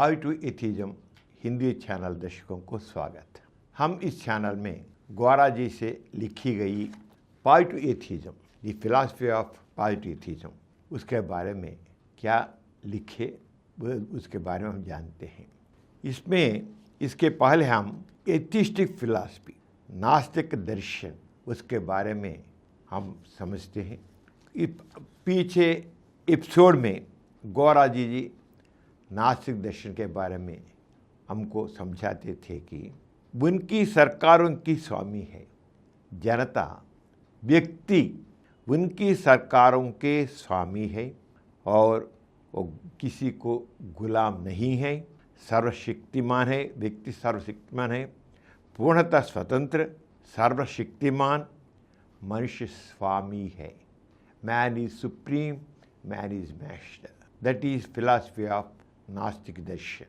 Positive atheism Hindi channel दर्शकों को स्वागत है। हम इस चैनल में गौरा जी से लिखी गई positive atheism the philosophy of positive atheism उसके बारे में क्या लिखे उसके बारे में हम जानते हैं। इसमें इसके पहले हम एथिस्टिक फिलॉसफी नास्तिक दर्शन उसके बारे में हम समझते हैं। पीछे एपिसोड में गौरा जी नास्तिक दर्शन के बारे में हमको समझाते थे कि उनकी सरकारों की स्वामी है, जनता व्यक्ति उनकी सरकारों के स्वामी है और वो किसी को गुलाम नहीं है, सर्वशक्तिमान है, व्यक्ति सर्वशक्तिमान है, पूर्णतः स्वतंत्र, सर्वशक्तिमान, मनुष्य स्वामी है। Man is supreme, man is master. That is philosophy of नास्तिक दर्शन।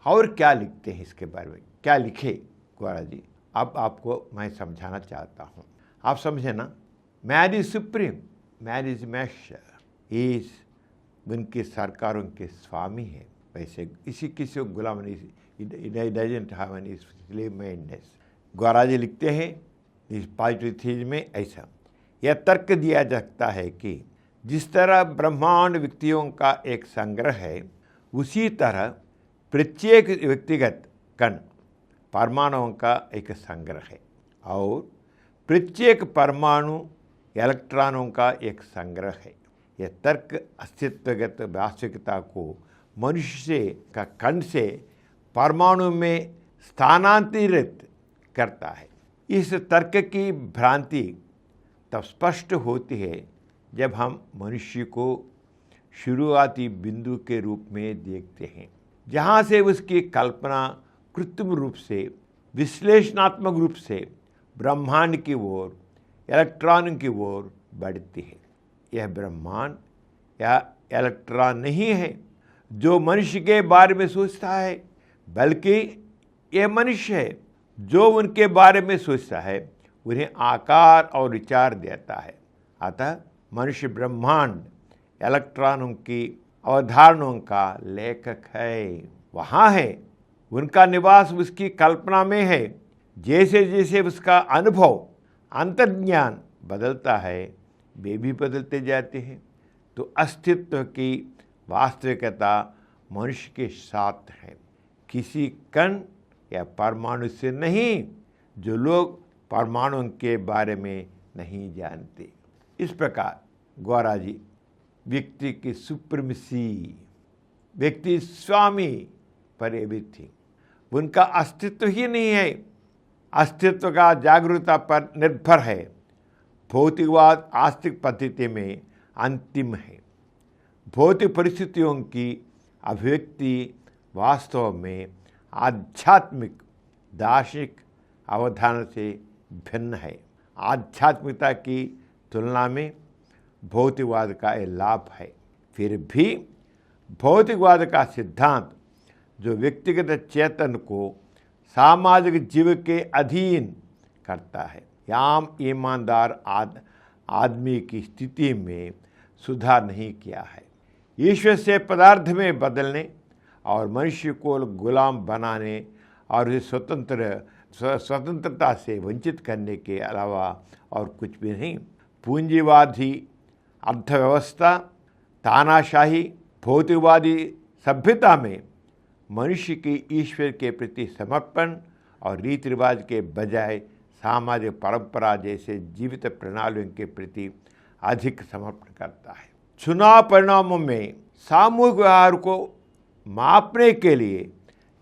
और क्या लिखते हैं इसके बारे में, क्या लिखे गौरा जी, अब आपको मैं समझाना चाहता हूँ। आप समझे ना, man is supreme, man is master, is उनके सरकारों के स्वामी है। वैसे इसी किसी को गुलाम नहीं, doesn't have any slave mindness. Gaura ji लिखते हैं इस पॉजिटिव एथिज्म में ऐसा, यह तर्क दिया जाता है कि जिस तरह ब्रह्मांड व्यक्तियों का एक संग्रह है, उसी तरह प्रत्येक व्यक्तिगत कण परमाणुओं का एक संग्रह है और प्रत्येक परमाणु इलेक्ट्रॉनों का एक संग्रह है। यह तर्क अस्तित्वगत वास्तविकता को मनुष्य का कण से परमाणु में स्थानांतरित करता है। इस तर्क की भ्रांति तब स्पष्ट होती है जब हम मनुष्य को शुरुआती बिंदु के रूप में देखते हैं, जहाँ से उसकी कल्पना कृत्रिम रूप से, विश्लेषणात्मक रूप से ब्रह्मांड की ओर, इलेक्ट्रॉन की ओर बढ़ती है। यह ब्रह्मांड या इलेक्ट्रॉन नहीं है जो मनुष्य के बारे में सोचता है, बल्कि यह मनुष्य है जो उनके बारे में सोचता है, उन्हें आकार और विचार देता है। अतः मनुष्य ब्रह्मांड इलेक्ट्रॉनों की अवधारणाओं का लेखक है, वहाँ है, उनका निवास उसकी कल्पना में है। जैसे जैसे उसका अनुभव, अंतर्ज्ञान बदलता है, वे भी बदलते जाते हैं। तो अस्तित्व की वास्तविकता मनुष्य के साथ है, किसी कण या परमाणु से नहीं, जो लोग परमाणुओं के बारे में नहीं जानते। इस प्रकार गौरा जी व्यक्ति की सुप्रीमेसी, व्यक्ति स्वामी पर एवरीथिंग, उनका अस्तित्व ही नहीं है, अस्तित्व का जागरूकता पर निर्भर है। भौतिकवाद आस्तिक पद्धति में अंतिम है। भौतिक परिस्थितियों की अभिव्यक्ति वास्तव में आध्यात्मिक दार्शनिक अवधारणा से भिन्न है। आध्यात्मिकता की तुलना में भौतिकवाद का यह लाभ है। फिर भी भौतिकवाद का सिद्धांत जो व्यक्तिगत चेतन को सामाजिक जीव के अधीन करता है, आम ईमानदार आदमी की स्थिति में सुधार नहीं किया है। ईश्वर से पदार्थ में बदलने और मनुष्य को गुलाम बनाने और उसे स्वतंत्रता से वंचित करने के अलावा और कुछ भी नहीं। पूंजीवादी अर्थव्यवस्था, तानाशाही, भौतिकवादी सभ्यता में मनुष्य की ईश्वर के प्रति समर्पण और रीति रिवाज के बजाय सामाजिक परंपरा जैसे जीवित प्रणालियों के प्रति अधिक समर्पण करता है। चुनाव परिणामों में सामूहिक व्यवहार को मापने के लिए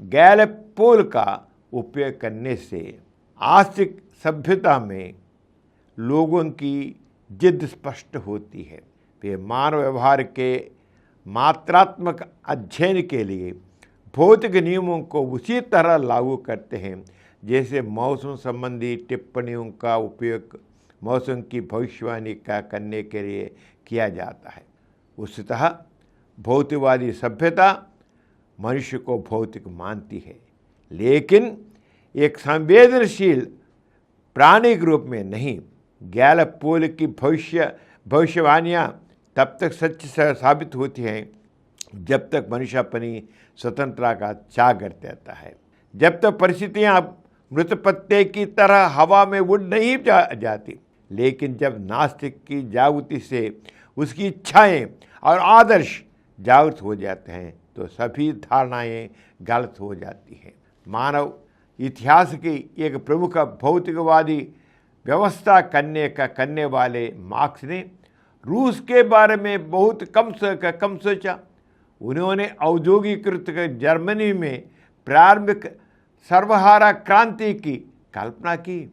गैलेप पोल का उपयोग करने से आस्तिक सभ्यता में लोगों की जिद स्पष्ट होती है। वे मानव व्यवहार के मात्रात्मक अध्ययन के लिए भौतिक नियमों को उसी तरह लागू करते हैं जैसे मौसम संबंधी टिप्पणियों का उपयोग मौसम की भविष्यवाणी करने के लिए किया जाता है। उसी तरह भौतिकवादी सभ्यता मनुष्य को भौतिक मानती है, लेकिन एक संवेदनशील प्राणी के रूप में नहीं। गैलेप पोल की भविष्यवाणियाँ तब तक सच साबित होती हैं जब तक मनुष्य अपनी स्वतंत्रता का त्याग करते रहता है, जब तक परिस्थितियाँ मृत पत्ते की तरह हवा में उड़ नहीं जाती। लेकिन जब नास्तिक की जागृति से उसकी इच्छाएं और आदर्श जागृत हो जाते हैं तो सभी धारणाएं गलत हो जाती हैं। मानव इतिहास की एक प्रमुख भौतिकवादी व्यवस्था करने वाले मार्क्स ने रूस के बारे में बहुत कम सोचा। उन्होंने औद्योगिकृत जर्मनी में प्रारंभिक सर्वहारा क्रांति की कल्पना की,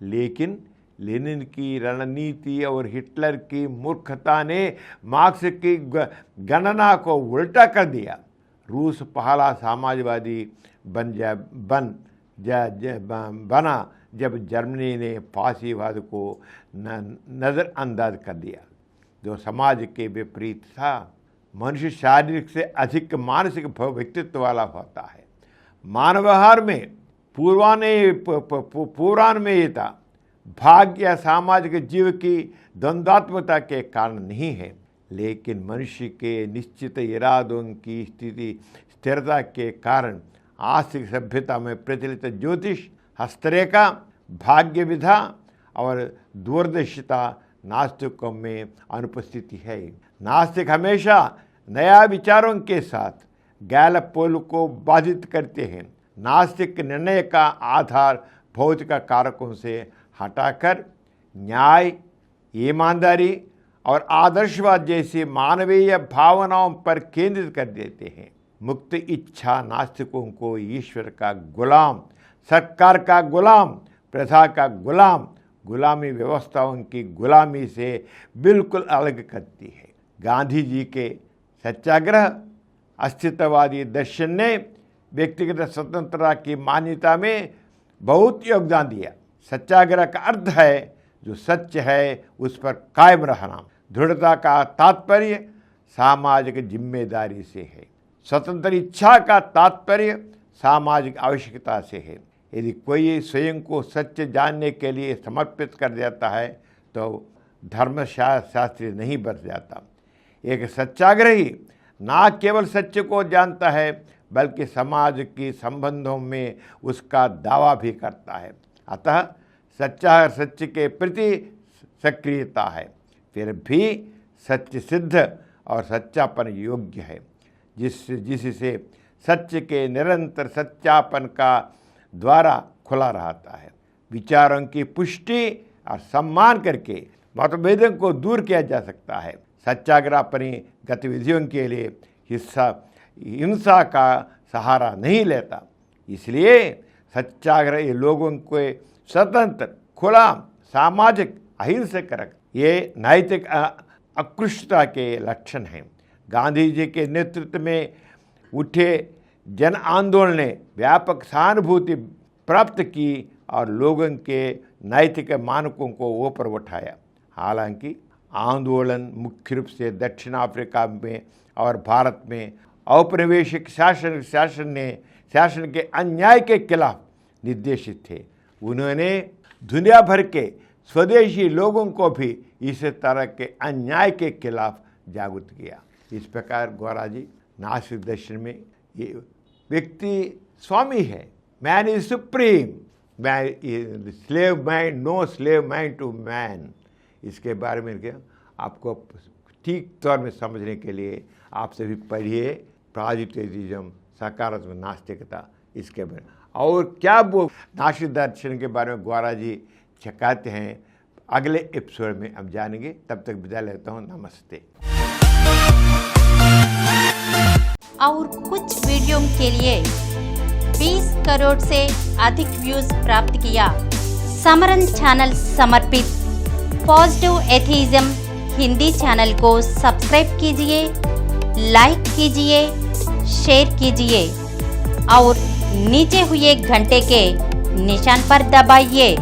लेकिन लेनिन की रणनीति और हिटलर की मूर्खता ने मार्क्स की गणना को उल्टा कर दिया। रूस पहला साम्राज्यवादी बना जब जर्मनी ने फासीवाद को नज़रअंदाज कर दिया, जो समाज के विपरीत था। मनुष्य शारीरिक से अधिक मानसिक व्यक्तित्व वाला होता है। मानवहार में पूर्वान्वयिता भाग्य या सामाजिक जीव की द्वंद्वात्मकता के कारण नहीं है, लेकिन मनुष्य के निश्चित इरादों की स्थिरता के कारण आस्तिक सभ्यता में प्रचलित ज्योतिष, हस्तरेखा, भाग्य विधा और दूरदर्शिता नास्तिकों में अनुपस्थिति है। नास्तिक हमेशा नया विचारों के साथ गैलपोल को बाधित करते हैं। नास्तिक निर्णय का आधार भौतिक कारकों से हटाकर न्याय, ईमानदारी और आदर्शवाद जैसी मानवीय भावनाओं पर केंद्रित कर देते हैं। मुक्त इच्छा नास्तिकों को ईश्वर का गुलाम, सरकार का गुलाम, प्रथा का गुलाम, गुलामी व्यवस्थाओं की गुलामी से बिल्कुल अलग करती है। गांधी जी के सत्याग्रह अस्तित्ववादी दर्शन ने व्यक्तिगत स्वतंत्रता की मान्यता में बहुत योगदान दिया। सत्याग्रह का अर्थ है जो सत्य है उस पर कायम रहना। दृढ़ता का तात्पर्य सामाजिक जिम्मेदारी से है। स्वतंत्र इच्छा का तात्पर्य सामाजिक आवश्यकता से है। यदि कोई स्वयं को सत्य जानने के लिए समर्पित कर देता है तो धर्मशास्त्री नहीं बन जाता। एक सत्याग्रही न केवल सत्य को जानता है बल्कि समाज की संबंधों में उसका दावा भी करता है। अतः सच्चे के प्रति सक्रियता है, फिर भी सत्य सिद्ध और सच्चापन योग्य है, जिससे सत्य के निरंतर सत्यापन का द्वारा खुला रहता है। विचारों की पुष्टि और सम्मान करके मतभेदों को दूर किया जा सकता है। सत्याग्रह अपनी गतिविधियों के लिए हिंसा का सहारा नहीं लेता, इसलिए सत्याग्रह लोगों को स्वतंत्र, खुला, सामाजिक, अहिंसक रख ये नैतिक उत्कृष्टता के लक्षण हैं। गांधी जी के नेतृत्व में उठे जन आंदोलन ने व्यापक सहानुभूति प्राप्त की और लोगों के नैतिक मानकों को ऊपर उठाया। हालांकि आंदोलन मुख्य रूप से दक्षिण अफ्रीका में और भारत में औपनिवेशिक शासन के अन्याय के खिलाफ निर्देशित थे। उन्होंने दुनिया भर के स्वदेशी लोगों को भी इस तरह के अन्याय के खिलाफ जागरूक किया। इस प्रकार गौरा जी नास्तिक दर्शन में ये व्यक्ति स्वामी है, man is supreme, man slave man, no slave man to man. इसके बारे में क्या आपको ठीक तौर में समझने के लिए आप सभी पढ़िए पॉजिटिविज्म, सकारात्मक नास्तिकता, इसके बारे में और क्या वो नास्तिक दर्शन के बारे में गौरा जी कहते हैं अगले एपिसोड में हम जानेंगे। तब तक विदा लेता हूँ, नमस्ते। और कुछ वीडियो के लिए 20 करोड़ से अधिक व्यूज प्राप्त किया। समरन चैनल समर्पित पॉजिटिव एथिज्म हिंदी चैनल को सब्सक्राइब कीजिए, लाइक कीजिए, शेयर कीजिए और नीचे हुए घंटे के निशान पर दबाइए।